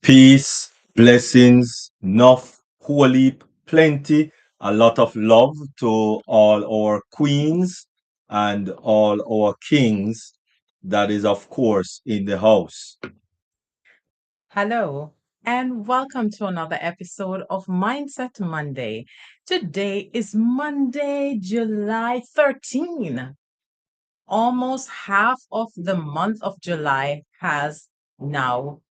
Peace, blessings, enough, whole heap, plenty, a lot of love to all our queens and all our kings. That is, of course, in the house. Hello, and welcome to another episode of Mindset Monday. Today is Monday, July 13. Almost half of the month of July has now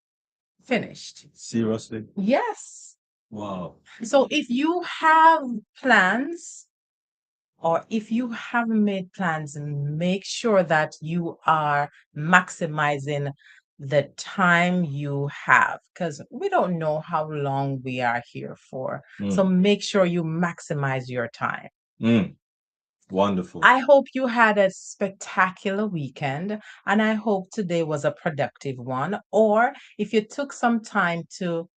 finished. Seriously? Yes. Wow. So if you have plans, or if you haven't made plans, make sure that you are maximizing the time you have because we don't know how long we are here for. So make sure you maximize your time. Mm. Wonderful. I hope you had a spectacular weekend and I hope today was a productive one. Or if you took some time to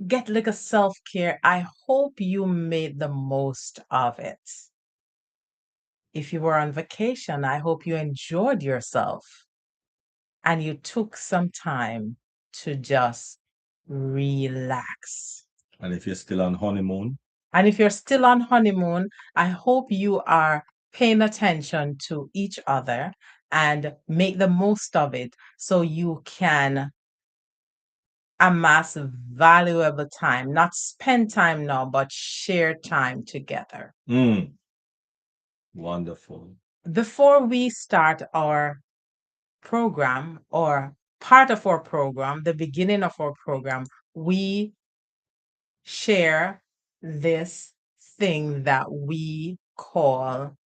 get like a self care, I hope you made the most of it. If you were on vacation, I hope you enjoyed yourself and you took some time to just relax. And if you're still on honeymoon, And if you're still on honeymoon, I hope you are paying attention to each other and make the most of it so you can amass valuable time, not spend time now, but share time together. wonderful. Before we start our program or part of our program, the beginning of our program, we share this thing that we call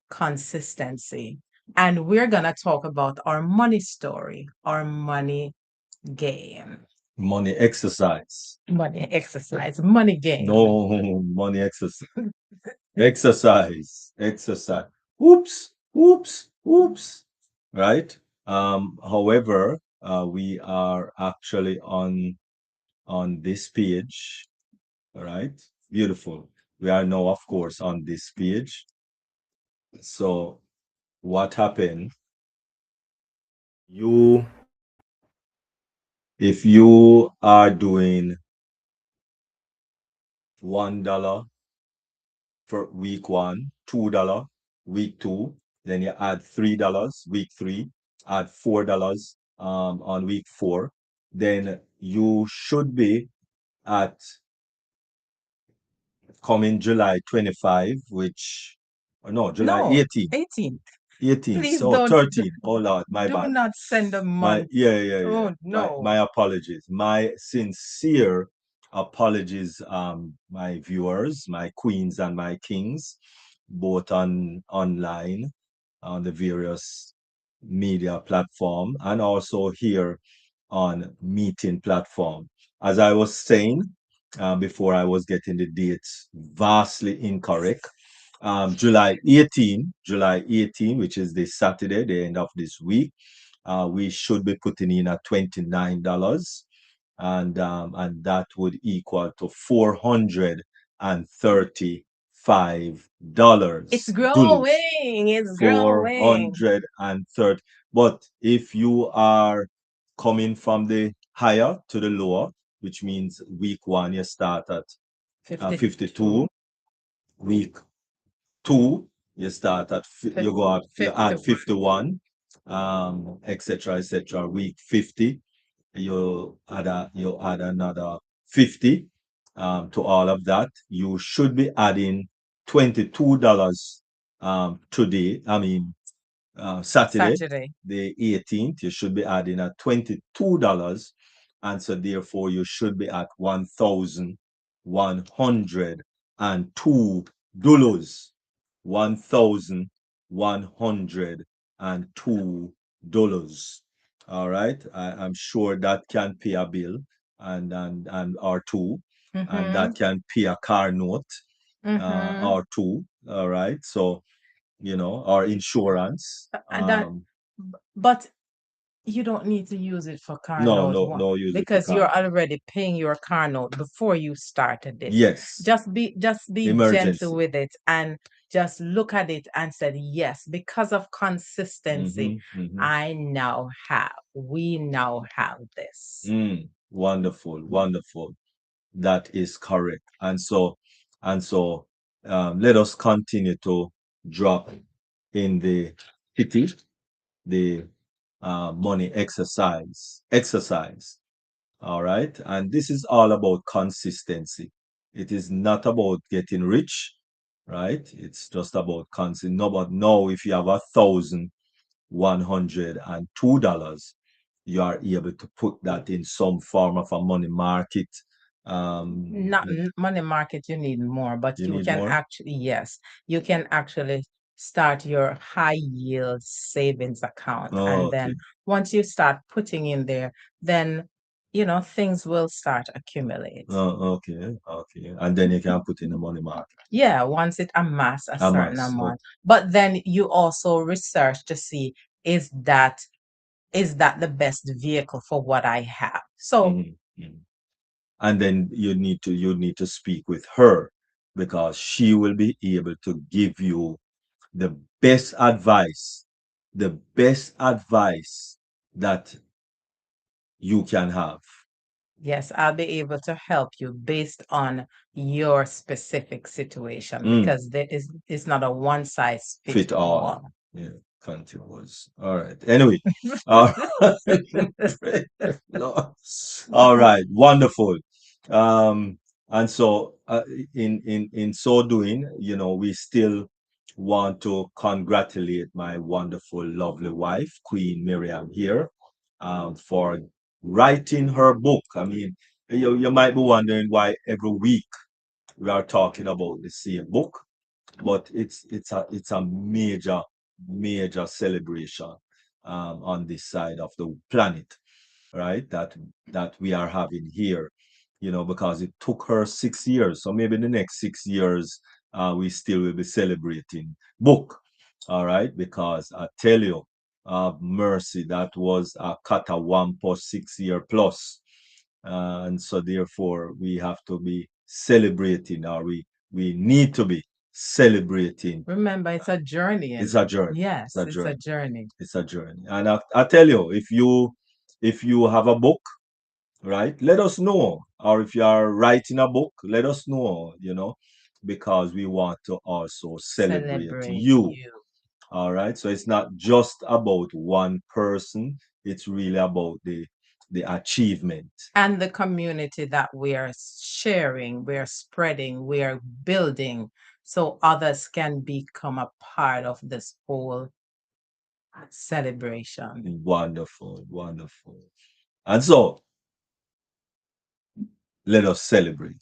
consistency. And we're going to talk about our money story, our money game, Money exercise. money exercise, money game. No, money exercise. Exercise. Oops, oops, oops. Right? However, we are actually on this page. All right. Beautiful. We are now, of course, on this page. So what happened? You, if you are doing $1 for week one, $2 week two, then you add $3 week three, add $4 on week four, then you should be at coming July 25, which no, July No, 18. 18. 18. Please So don't, 13. Oh Lord, my do bad. not send a My month. yeah. Oh, My no. my apologies. My sincere apologies, my viewers, my queens and my kings, both on online on the various media platform and also here on meeting platform. As I was saying before, I was getting the dates vastly incorrect. July 18, which is this Saturday, the end of this week, we should be putting in at $29, and that would equal to $435. It's Dulus. growing. It's growing. 430. But if you are coming from the higher to the lower, which means week one, you start at 52. Week two, you start at, you go up, you add 51, etc. Week 50, you add another 50 to all of that. You should be adding $22 today. I mean, Saturday, the 18th, you should be adding at $22. And so therefore you should be at $1,102. $1,102. All right. I'm sure that can pay a bill and or two, and that can pay a car note or two. All right. So or insurance. And that, but you don't need to use it for car No, note no, no, use it for because you're car. already paying your car note before you started this. Yes, Just be gentle emergency. with it and just look at it and said, yes, because of consistency, Mm-hmm, mm-hmm. we now have this. wonderful, wonderful. That is correct. And so let us continue to drop in the city the money exercise. All right. And this is all about consistency. It is not about getting rich, right? It's just about consistency. No, but no, if you have $1,102, you are able to put that in some form of a money market. Not money market, you need more, but You you need can more? actually, yes, you can actually start your high yield savings account. Oh, And okay. then once you start putting in there, then, things will start accumulate. Oh, okay. Okay. And then you can put in the money market. Yeah, once it amass a certain Amas. amount. Okay. But then you also research to see, is that is that the best vehicle for what I have? So Mhm, mhm. And then you need to speak with her because she will be able to give you the best advice, the best advice that you can have. yes, I'll be able to help you based on your specific situation Mm, because there is it's not a one size fit fit all. all. Yeah, country was. All right. Anyway, all right. Praise the Lord. All right. Wonderful. Um, and so in so doing, we still want to congratulate my wonderful, lovely wife, Queen Miriam here, for writing her book. I mean, you might be wondering why every week we are talking about the same book, but it's a major celebration on this side of the planet, right? That we are having here, because it took her 6 years, so maybe the next 6 years we still will be celebrating book, all right? Because I tell you, mercy, that was a kata 1 plus 6 year plus, and so therefore we have to be celebrating, or we need to be celebrating. Remember, it's a journey, It's and a journey. It's yes, a it's a journey. journey. It's a journey. And I tell you, if you have a book, right, let us know. Or if you are writing a book, let us know, because we want to also celebrate Celebrate you. you. All right. So it's not just about one person, it's really about the achievement. And the community that we are sharing, we are spreading, we are building so others can become a part of this whole celebration. Wonderful, wonderful. And so let us celebrate.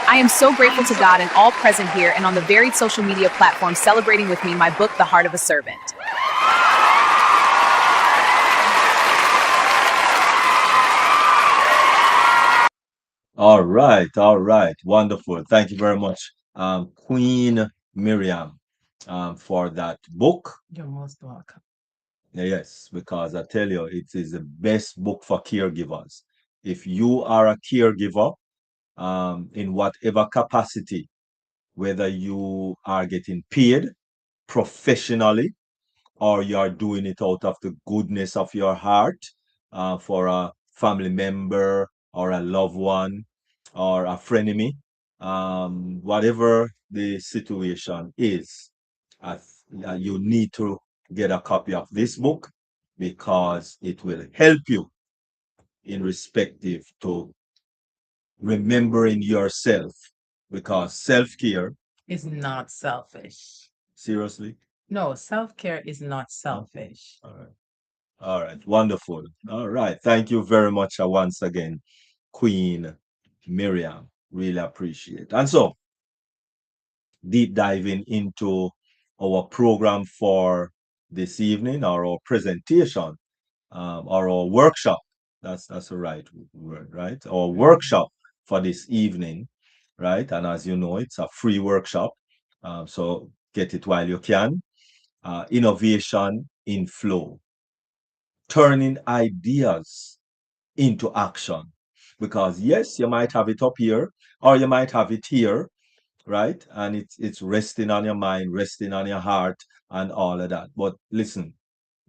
I am so grateful to God and all present here and on the varied social media platforms celebrating with me my book, The Heart of a Servant. All right, wonderful. Thank you very much, Queen Miriam, for that book. You're most welcome. Yes, because I tell you, it is the best book for caregivers. If you are a caregiver, in whatever capacity, whether you are getting paid professionally or you are doing it out of the goodness of your heart, for a family member or a loved one or a frenemy, whatever the situation is, you need to get a copy of this book because it will help you in respective to remembering yourself, because self-care, Is not selfish. seriously. No, self-care is not Okay. selfish. All right. All right, wonderful. All right, thank you very much once again, Queen Miriam. Really appreciate. And so, deep diving into our program for this evening, or our presentation, or our workshop. That's the right word, right? Our Mhm. workshop for this evening, right? And as you know, it's a free workshop, so get it while you can. Innovation in flow, turning ideas into action. Because yes, you might have it up here or you might have it here, right? And it's resting on your mind, resting on your heart, and all of that. But listen,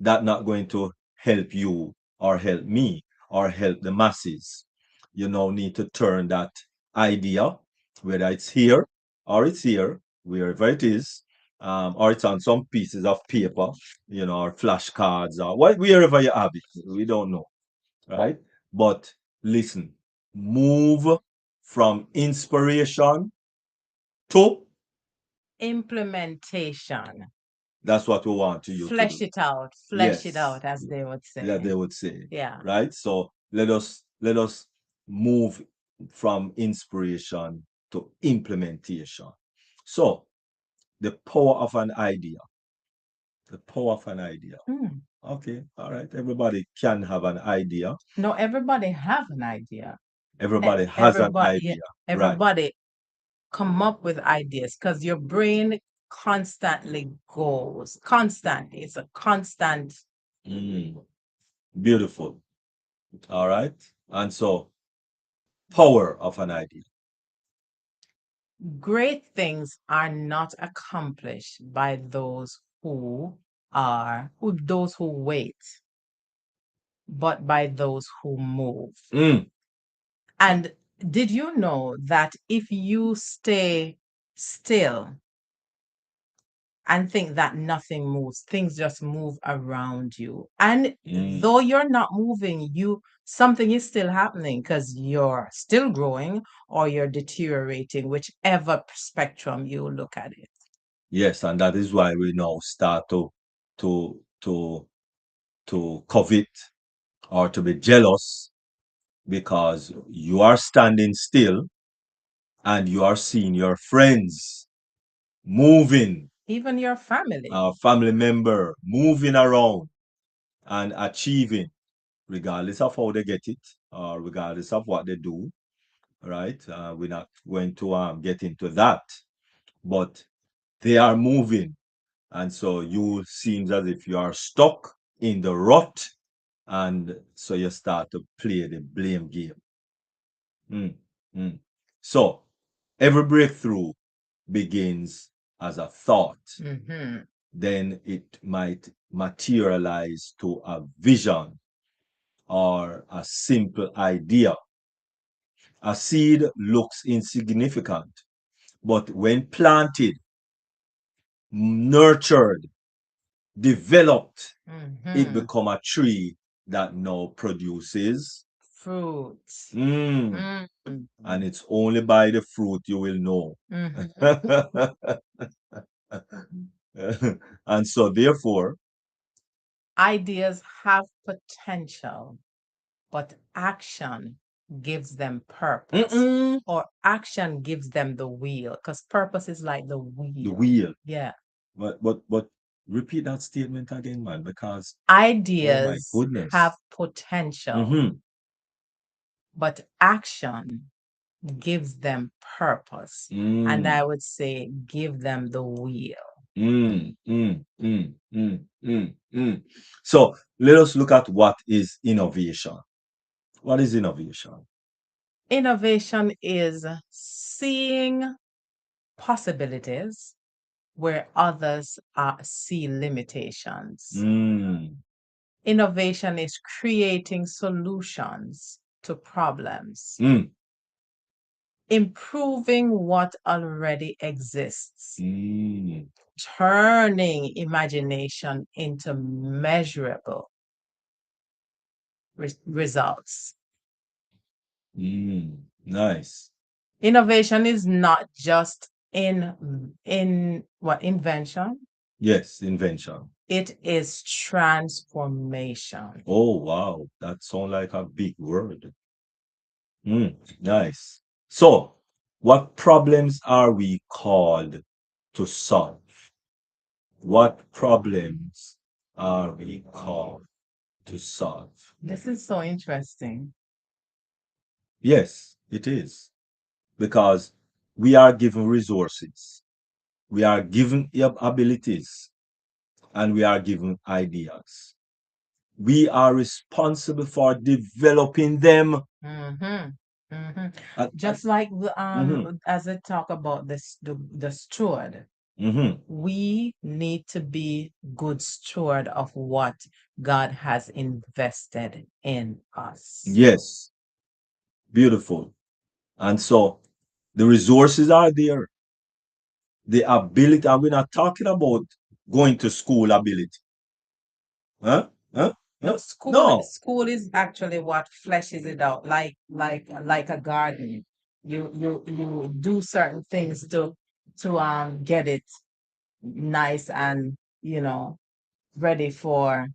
that's not going to help you or help me or help the masses. You now need to turn that idea, whether it's here or it's here, wherever it is, or it's on some pieces of paper, or flashcards or wherever you have it. We don't know, right? But listen, move from inspiration to Implementation. that's what we want you to do. Flesh it Yes, out, as they would that say. they would say, Yeah. right? So let us move from inspiration to implementation. So the power of an idea, the power of an idea. Hmm. Okay, all right. Everybody can have an idea. No, everybody have an idea. Everybody has an Everybody, yeah, idea, right? everybody come up with ideas because your brain constantly goes. Constant. It's a constant. Mm, beautiful. All right. And so power of an idea. Great things are not accomplished by those who wait, but by those who move. Mm, And did you know that if you stay still and think that nothing moves, things just move around you. And mm. though you're not moving, something is still happening because you're still growing or you're deteriorating, whichever spectrum you look at it. Yes, and that is why we now start to to to covet or to be jealous because you are standing still and you are seeing your friends moving, Even your family. our family member moving around and achieving, regardless of how they get it or regardless of what they do, right? We're not going to get into that, but they are moving. And so you seems as if you are stuck in the rut, and so you start to play the blame game. Mm, mm. So every breakthrough begins as a thought, Hmm. then it might materialize to a vision or a simple idea. A seed looks insignificant, but when planted, nurtured, developed, it Hmm. become a tree that now produces. Fruits. Mm, Mm. and it's only by the fruit you will know. Mhm. And so therefore, Ideas have potential, but action gives them purpose, mm-mm, or action gives them the wheel, because purpose is like the the wheel. wheel. Yeah. But repeat that statement again, man, because oh my Ideas have goodness. potential, Mm-hmm. but action gives them purpose. And I Mm, would say give them the wheel. mm, mm, mm, mm, mm, mm. So let us look at what is innovation. What is innovation? Innovation is seeing possibilities where others see limitations. Mm, Innovation is creating solutions to problems, mm, improving what already exists, mm, turning imagination into measurable results. nice. Innovation is not just in what invention, Yes, invention. it is transformation. Oh, wow. That sounds like a big word. Nice. So, what problems are we called to solve? What problems are we called to solve? This is so interesting. Yes, it is. Because we are given resources, we are given abilities, and we are given ideas. We are responsible for developing them. Mm-hmm. Mm-hmm. And Just like mhm, as I talk about the steward, mhm. we need to be good steward of what God has invested in us. Yes, beautiful. And so the resources are there, the ability, and we're not talking about going to school ability. Huh? Huh? No, Huh? No. school is actually what fleshes it out, like a garden. You do certain things to get it nice and ready for.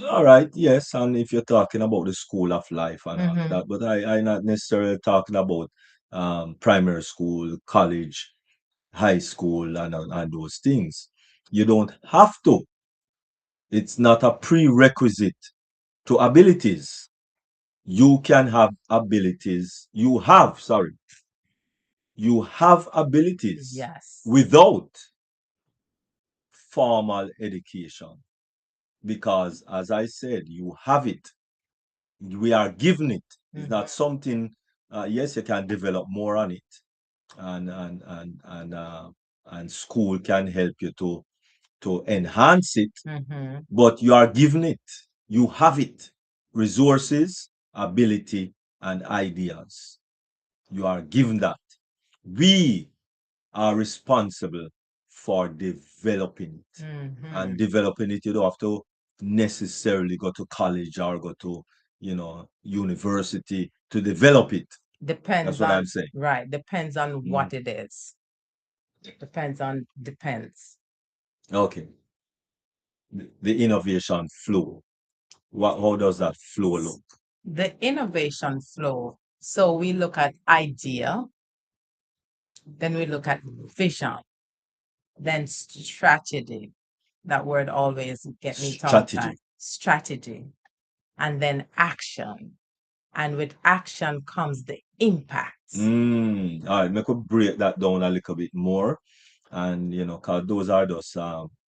All right, yes, and if you're talking about the school of life and all of Hmm. that, but I'm not necessarily talking about primary school, college, high school, and those things. You don't have to. It's not a prerequisite to abilities. You can have abilities. You have abilities Yes. without formal education because, as I said, you have it. We are given it. It's Hmm. not something. Yes, you can develop more on it, and school can help you to enhance it. Hmm. But you are given it. You have it. Resources, ability, and ideas. You are given that. We are responsible for developing it. And Hmm. developing it, you don't have to necessarily go to college or go to, university to develop it. That's Depends what I'm on, saying. right, depends on Mm. what it is. Depends. Okay. The innovation flow. How does that flow look? The innovation flow. So we look at idea, then we look at vision, then strategy. That word always get me tongue tied. Strategy. Strategy, and then action. And with action comes the impact. All right, me could break that down a little bit more. And, because those are those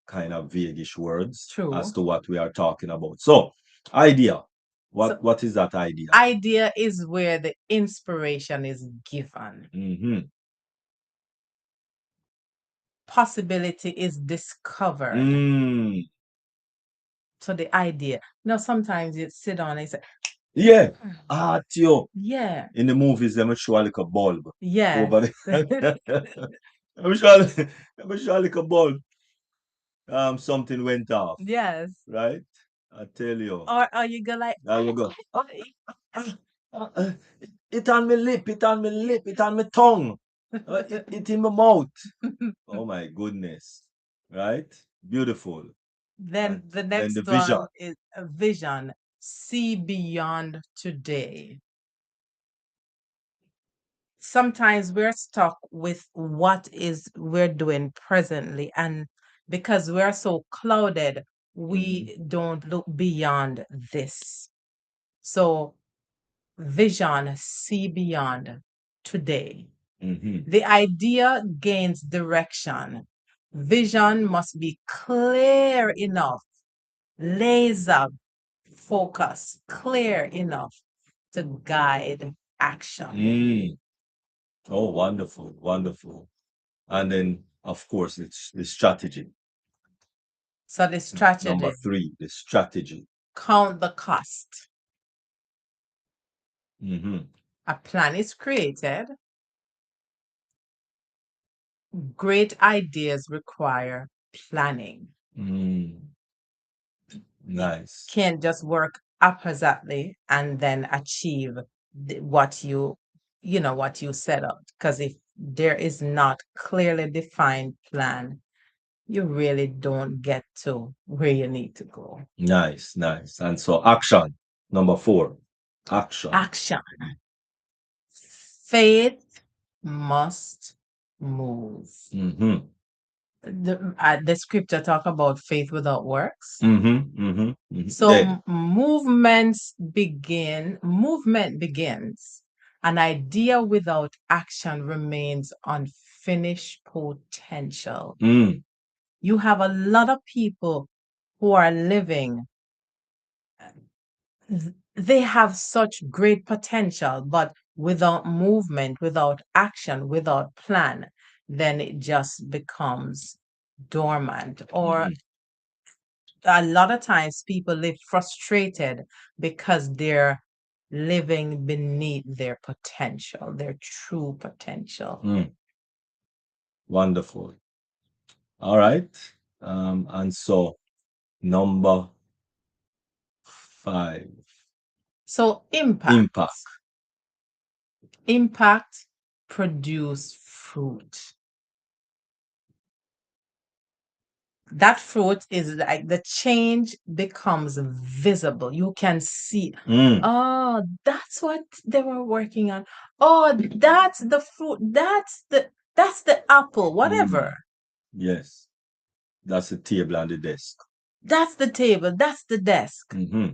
kind of vaguish words as True. to what we are talking about. So, idea. So What is that idea? idea is where the inspiration is given. Mm-hmm. Possibility is discovered. Mm. So the idea. Now sometimes you sit down and say, Yeah. "Hmm, Tio. yeah, In the movies, they show like a bulb yes. over there. I'm sure, I'm sure like a bulb. Something went off, Yes. right? I tell you. Or you go like, There you go. Ah, ah, it on my lip, it on my lip, it on my tongue, it in my mouth. Oh my goodness. Right? Beautiful. then And the then the next vision. one is a vision. See beyond today. Sometimes we're stuck with what is we're doing presently, and because we're so clouded, Mhm, we don't look beyond this. So vision, see beyond today. mhm. The idea gains direction. Vision must be clear enough, laser focus, clear enough to guide action. Mm. Oh, wonderful, wonderful. And then, of course, it's the strategy. So the Number strategy, three, the strategy. count the cost. Hmm. A plan is created. Great ideas require planning. Mm. You Nice. can't just work haphazardly and then achieve what what you set up. Because if there is not clearly defined plan, you really don't get to where you need to go. Nice, nice. And so action. Number four, action. Action. Faith must move. Hmm. The scripture talk about faith without works. So Dead. movement begins. An idea without action remains unfinished potential. Mm. You have a lot of people who are living, they have such great potential, but without movement, without action, without plan, then it just becomes dormant. Or a lot of times people live frustrated because they're living beneath their potential, their true potential. Wonderful. All right. And so number 5, So impact. impact produce fruit. That fruit is like the change becomes visible. You can see, oh, that's what they were working on. Oh, that's the fruit. That's the apple, whatever. Yes, that's the table and the desk. That's the table, that's the desk. Mm-hmm.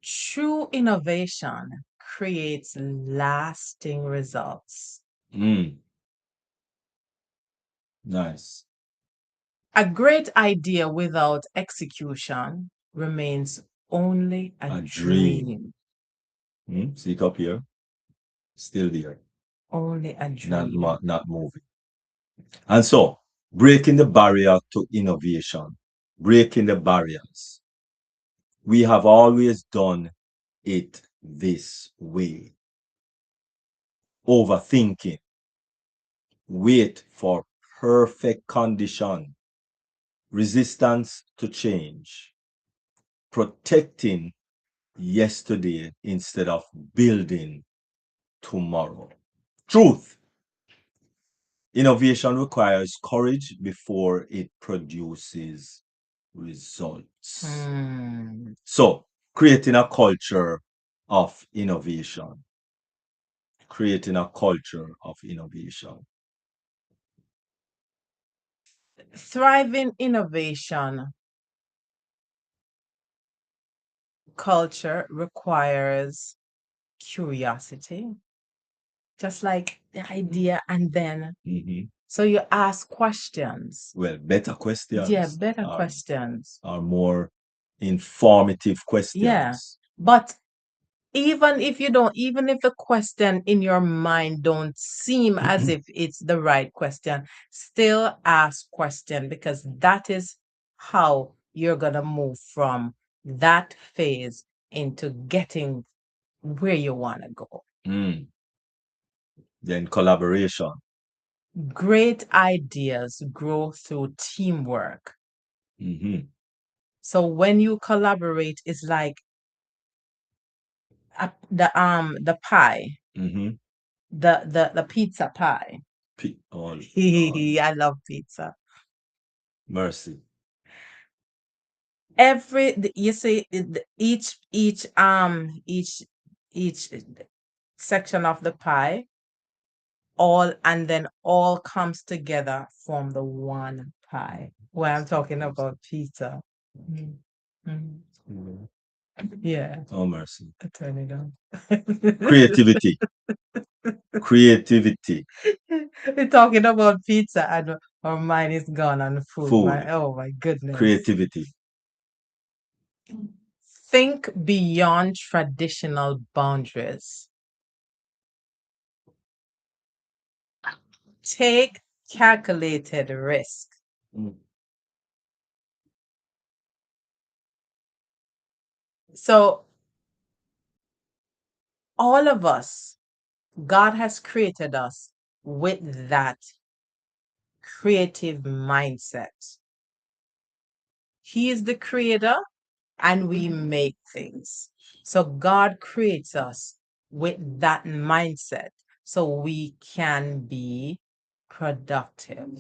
True innovation creates lasting results. Nice. A great idea without execution remains only a A dream. dream. See it up here, still there, Only a dream. not moving. And so, breaking the barrier to innovation, breaking the barriers. We have always done it this way. Overthinking, wait for perfect condition, resistance to change, protecting yesterday instead of building tomorrow. Truth. Innovation requires courage before it produces results. So, creating a culture of innovation. Creating a culture of innovation. Thriving innovation culture requires curiosity, just like the idea, and then so you ask questions. Well, better questions. Yeah, better questions. Are more informative questions. Yeah, but even if the question in your mind don't seem as if it's the right question, still ask question, because that is how you're gonna move from that phase into getting where you want to go. Then collaboration. Great ideas grow through teamwork. So when you collaborate, it's like the pie, the pizza pie. I love pizza. Mercy. You see each section of the pie, all comes together from the one pie. When I'm talking about pizza. Yeah. Oh, mercy. I turn it on. Creativity. Creativity. We're talking about pizza and our mind is gone on food. Food. Oh my goodness. Creativity. Think beyond traditional boundaries. Take calculated risk. So all of us, God has created us with that creative mindset. He is the creator and we make things. So God creates us with that mindset so we can be productive.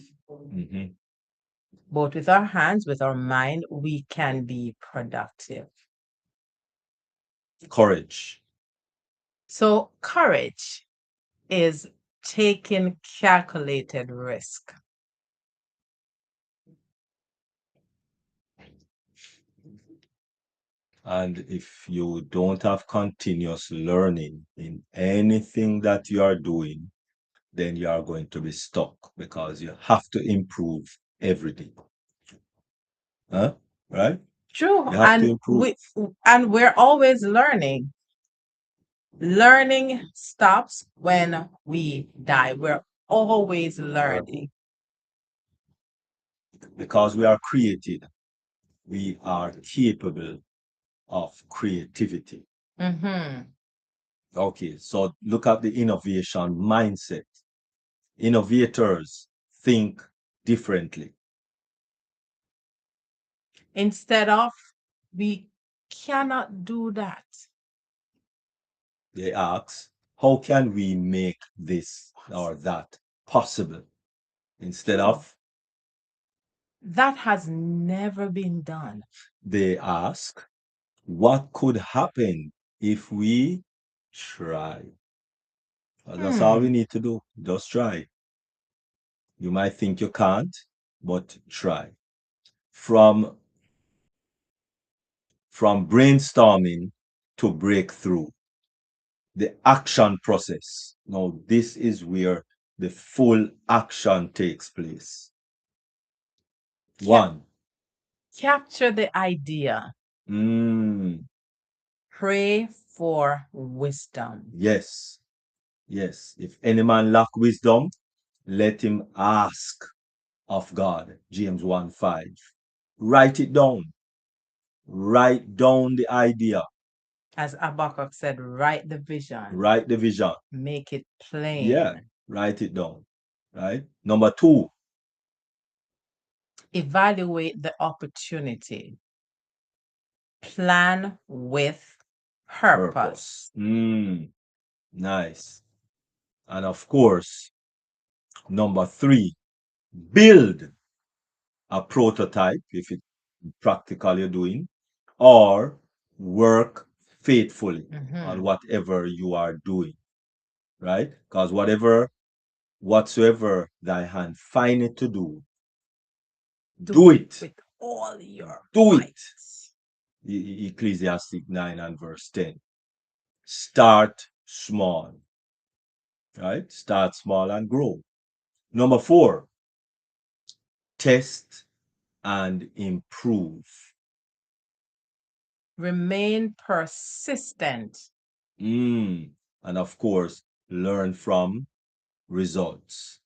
Both with our hands, with our mind, we can be productive. Courage. So courage is taking calculated risk. And if you don't have continuous learning in anything that you are doing, then you are going to be stuck because you have to improve every day. Huh? Right? True. You have to improve. And we're always learning. Learning stops when we die. We're always We're- learning. because we are created, we are capable of creativity. Hmm. Okay, so look at the innovation mindset. Innovators think differently. Instead of, we cannot do that. They ask, how can we make this or that possible? Instead True. of, That has never been done. they ask, what could happen if we try? That's all we Hmm. need to do. Just try. You might think you can't, but try. From from brainstorming to breakthrough, the action process. Now, this is where the full action takes place. Ca- One, capture the idea. mm, Pray for wisdom. yes, yes. If any man lack wisdom, let him ask of God. James 1 5. Write it down. Write down the idea. As Habakkuk said, write the vision, Write the vision. make it Yeah, plain. write it down. Right? Number two, Evaluate the opportunity. Plan with purpose. purpose. Nice. And of course, number three, build a prototype if it's practical you're doing, or work faithfully on Mhm. whatever you are doing, right? Because whatsoever thy hand findeth to do, Do do it it. with all your Do might. it. Ecclesiastic 9 and verse 10. Start small, right? Start small and grow. Number four, test and improve. Remain persistent. Mm. And of course, learn from results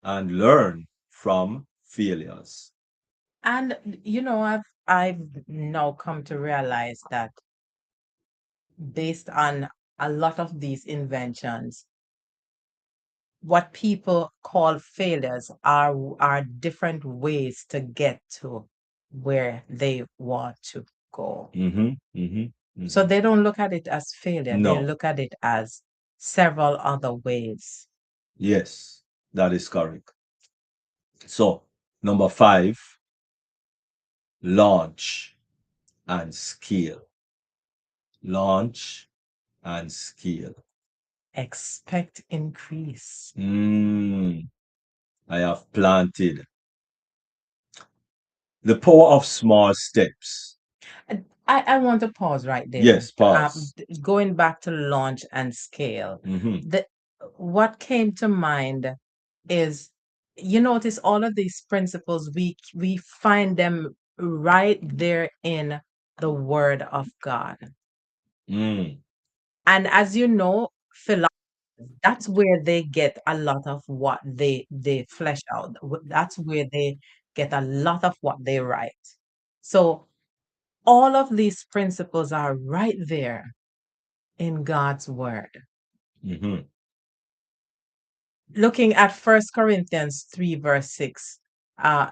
and learn from failures. And I've now come to realize that based on a lot of these inventions, what people call failures are different ways to get to where they want to go. Mm-hmm, mm-hmm, So mm-hmm. they don't look at it as failure, they No, look at it as several other ways. yes, that is correct. So, number five, launch and scale. Launch and scale. Expect increase. Mm, I have planted the power of small steps. I want to pause right there. Yes, pause. Going back to launch and scale, Mm-hmm. the what came to mind is, you notice all of these principles, we find them right there in the Word of God. Mm, And as you know, philosophy, that's where they get a lot of what they flesh out. That's where they get a lot of what they write. So all of these principles are right there in God's word. mm-hmm. Looking at First Corinthians 3, verse 6, I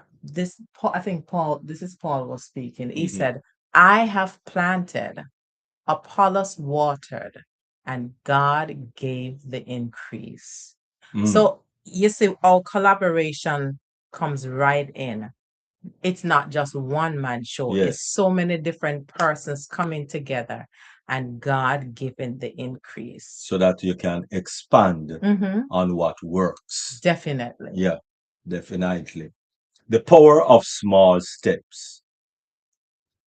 think Paul, this is Paul was speaking. He Mm-hmm. said, I have planted, Apollos watered, and God gave the increase. Mm, So you see, our collaboration comes right in. It's not just one man show, it's yes. so many different persons coming together and God giving the increase. So that you can expand Hmm. on what works. Definitely. Yeah, definitely. The power of small steps.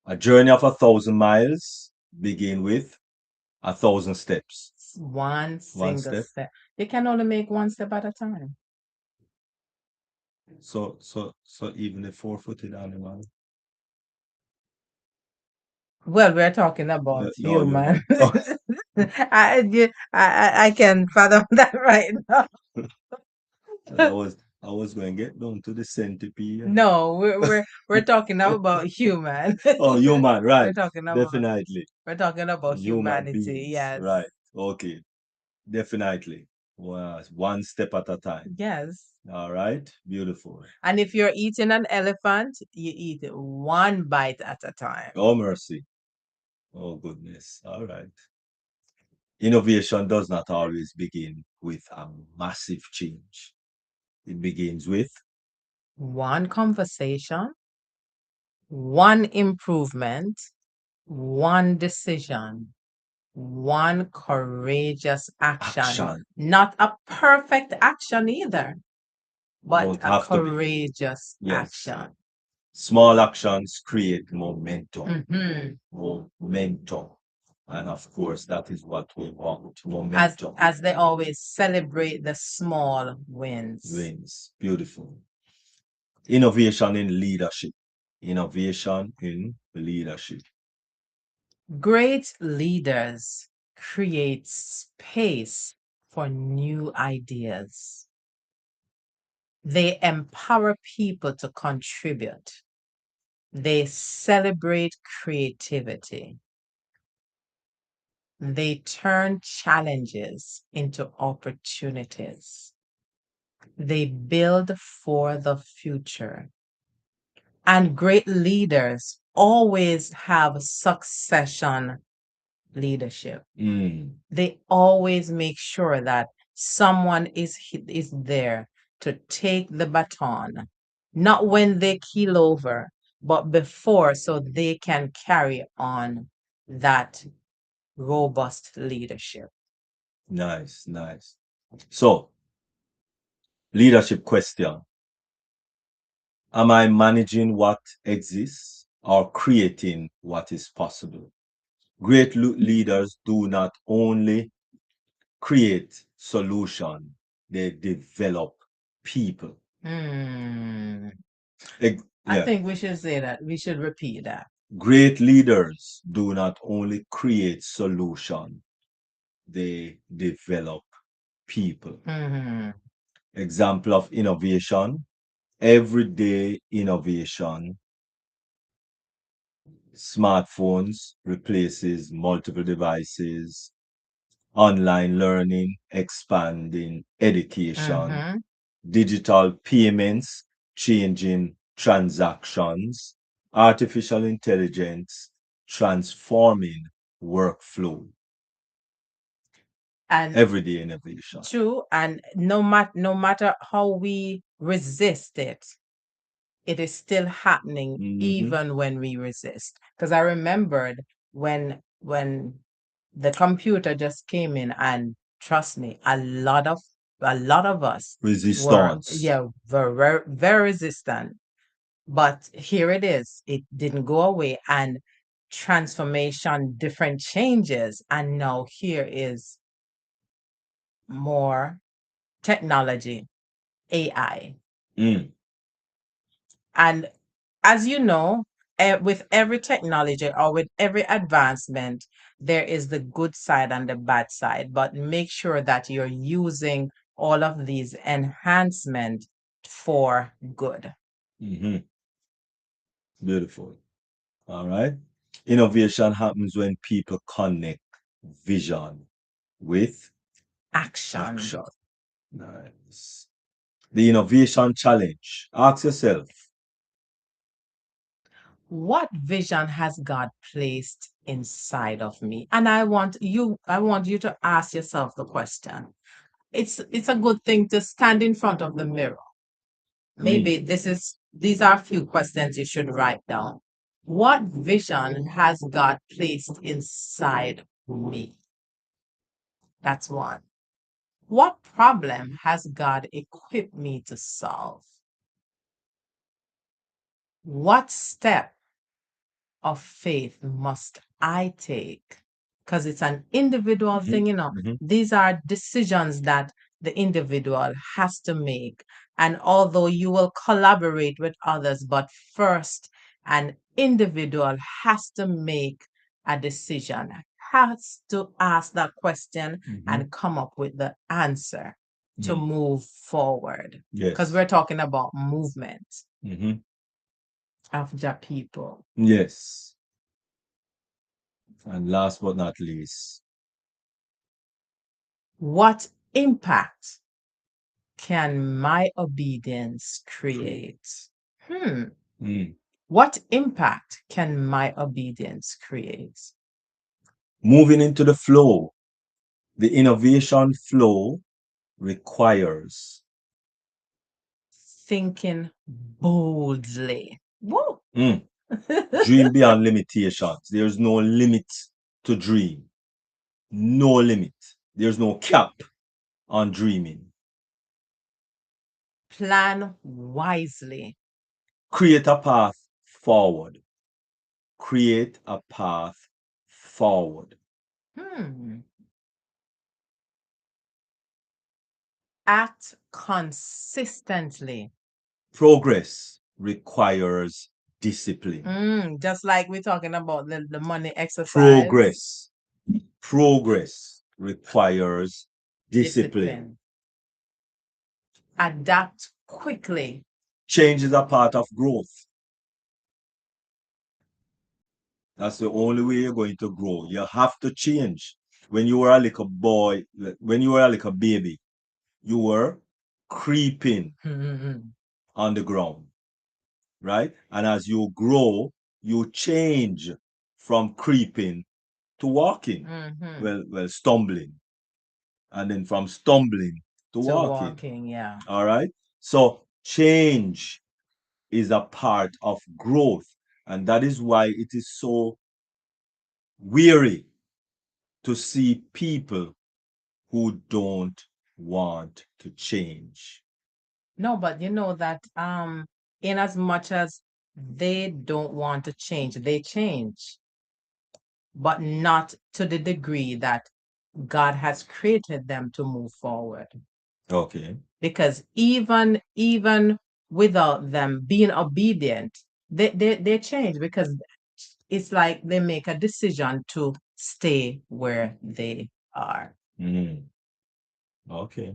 A journey of 1,000 miles begin with 1,000 steps. One One single step. step. You can only make one step at a time. So even a four-footed animal Well, we're talking about No, human. human. Oh, I can fathom that right now. I was going to get down to the centipede. No, we're talking about human. Oh, human, We're right. talking about Definitely. we're talking about Human humanity. beings, Yes. right. Okay. Definitely. One step at a time. Yes. All right. Beautiful. And if you're eating an elephant, you eat it one bite at a time. Oh, mercy. Oh, goodness. All right. Innovation does not always begin with a massive change. It begins with One conversation, one improvement, one decision, one courageous action. action. Not a perfect action either, but Don't a have to be. courageous Yes. action. Small actions create momentum. Mhm. Momentum. And of course, that is what we want. As Momentum as they always celebrate the small wins. wins. Beautiful. Innovation in leadership. Innovation in leadership. Great leaders create space for new ideas. They empower people to contribute. They celebrate creativity. They turn challenges into opportunities. They build for the future. And great leaders always have succession leadership. Mm, They always make sure that someone is there to take the baton, not when they keel over, but before, so they can carry on that robust leadership. nice, nice. So, leadership question. Am I managing what exists or creating what is possible? Great leaders do not only create solution, they develop people. Hmm. I Yeah. think we should say that. We should repeat that. Great leaders do not only create solution, they develop people. Hmm. Example of innovation, everyday innovation. Smartphones replaces multiple devices, online learning, expanding education, Hmm. digital payments, changing transactions, artificial intelligence, transforming workflow, And everyday innovation. true, and no matter how we resist it, it is still happening Mm-hmm. even when we resist. Because I remembered when the computer just came in, and trust me, a lot of us were, Resistance. yeah, very resistant. But here it is. It didn't go away, and transformation, different changes, and now here is more technology, AI. Mm. And as you know, with every technology or with every advancement, there is the good side and the bad side. But make sure that you're using all of these enhancements for good. Mm-hmm. Beautiful. All right. Innovation happens when people connect vision with Action. action. Nice. The innovation challenge. Ask yourself. What vision has God placed inside of me? And I want you to ask yourself the question. It's a good thing to stand in front of the mirror. Mm. Maybe these are a few questions you should write down. What vision has God placed inside me? That's one. What problem has God equipped me to solve? What step of faith must I take? Because it's an individual Mm-hmm. thing. Mm-hmm. These are decisions that the individual has to make. And although you will collaborate with others, but first, an individual has to make a decision has to ask that question Mhm. and come up with the answer to Mm. move forward. Because Yes. we're talking about movement Mhm. of the people. Yes. And last but not least, What impact can my obedience create? mm, What impact can my obedience create? moving into the flow, the innovation flow requires Thinking boldly. Woo! mm, dream beyond limitations. There's no limit to dream. No limit. There's no cap on dreaming. Plan wisely. Create a path forward. Create a path forward. Hmm. Act consistently. Progress requires discipline. Just like we're talking about the money exercise. Progress. Progress requires discipline. Discipline. Adapt quickly. Change is a part of growth. That's the only way you're going to grow. You have to change. When you were a little boy, when you were a little baby, you were creeping on the ground, right? And as you grow, you change from creeping to walking. Well, stumbling. And then from stumbling to To walking. walking, yeah. All right. So change is a part of growth. And that is why it is so weary to see people who don't want to change. No, but you know that in as much as they don't want to change, they change, but not to the degree that God has created them to move forward. Okay. Because even without them being obedient, they change because it's like they make a decision to stay where they are. Mm. Okay.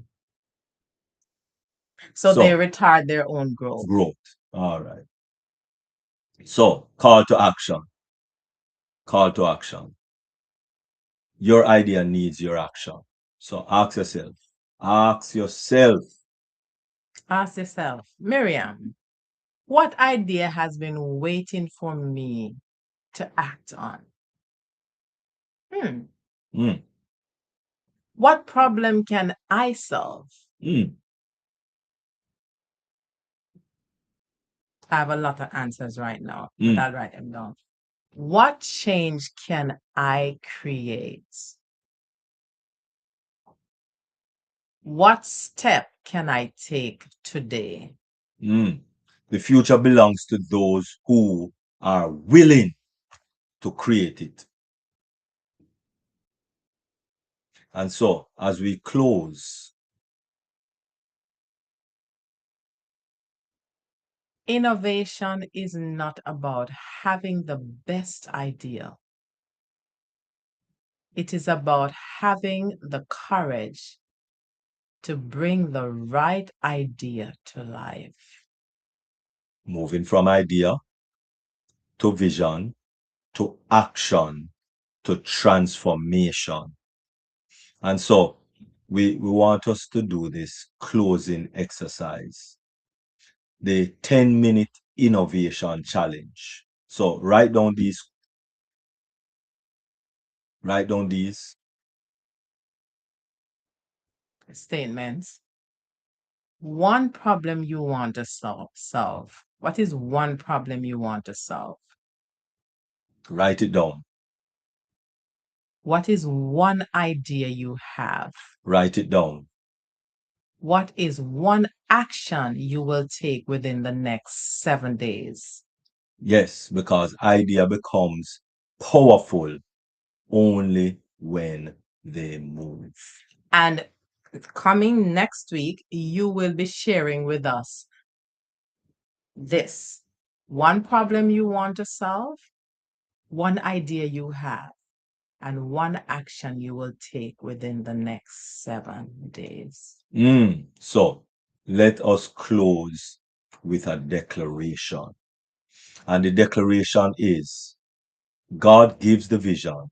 So they retard their own growth. Growth. All right. So, call to action. Call to action. Your idea needs your action. So, ask yourself. Ask yourself. Ask yourself, Miriam, what idea has been waiting for me to act on? Mm. What problem can I solve? Mm. I have a lot of answers right now, but I'll write them down. What change can I create? What step can I take today? Mm. The future belongs to those who are willing to create it. And so, as we close, Innovation is not about having the best idea. It is about having the courage to bring the right idea to life. moving from idea to vision to action to transformation. And so, we want us to do this closing exercise, the 10-minute innovation challenge. So, write down these. Statements. One problem you want to solve. What is one problem you want to solve? Write it down. What is one idea you have? Write it down. What is one action you will take within the next 7 days? Yes, because idea becomes powerful only when they move. And coming next week, you will be sharing with us this one problem you want to solve, one idea you have, and one action you will take within the next 7 days. So let us close with a declaration. And the declaration is God gives the vision,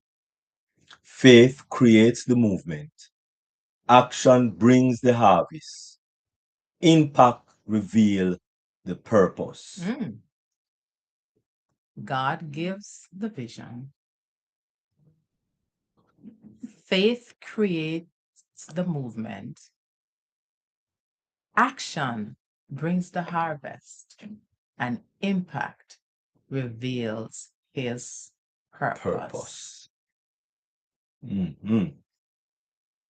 faith creates the movement, action brings the harvest, impact reveal the purpose. Mm. God gives the vision. Faith creates the movement. Action brings the harvest, and impact reveals his purpose. Purpose. Mhm.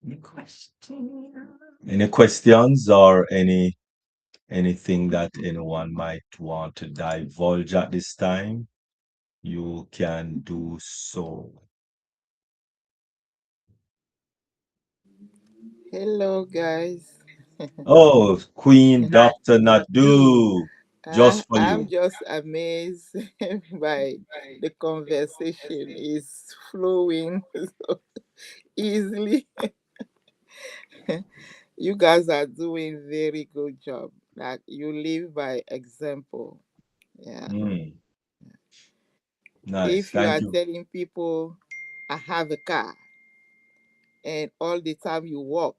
Any question? Any questions or anything that anyone might want to divulge at this time? You can do so. Hello, guys. Oh, Queen Not Dr. do. Nadu, just for I'm you. just amazed by the conversation is flowing so easily. You guys are doing very good job. Like you live by example. Yeah. Mm, nice. If you Thank are you. telling people I have a car and all the time you walk,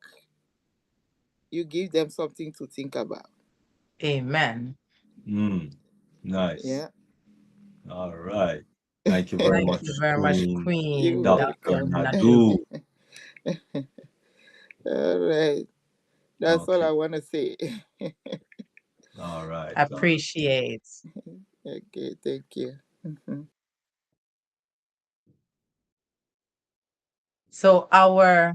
you give them something to think about. Amen. Mm, nice. Yeah. All right. Thank you very Thank you much, very much, Queen You're Queen Dr. Dr. welcome. Nadu. Nadu. All right. That's all Okay. I want to say. All right. All right. Appreciate. Okay, thank you. So our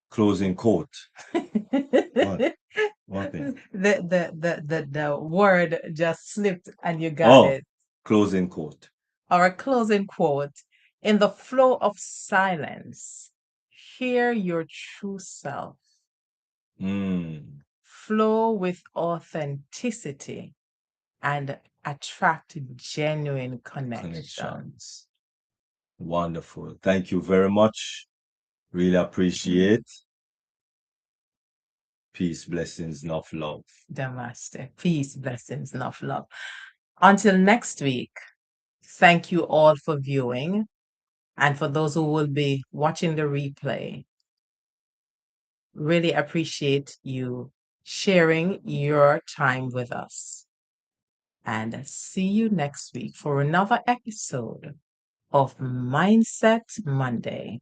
Closing quote. What? the, What thing? the word just slipped and you got Oh, it. closing quote. Our closing quote: in the flow of silence, hear your true self. Mm, Flow with authenticity and attract genuine connection. connections. Wonderful. Thank you very much. Really appreciate. Peace, blessings, enough love. Namaste. Peace, blessings, enough love. Until next week, thank you all for viewing. And for those who will be watching the replay, really appreciate you sharing your time with us. And see you next week for another episode of Mindset Monday.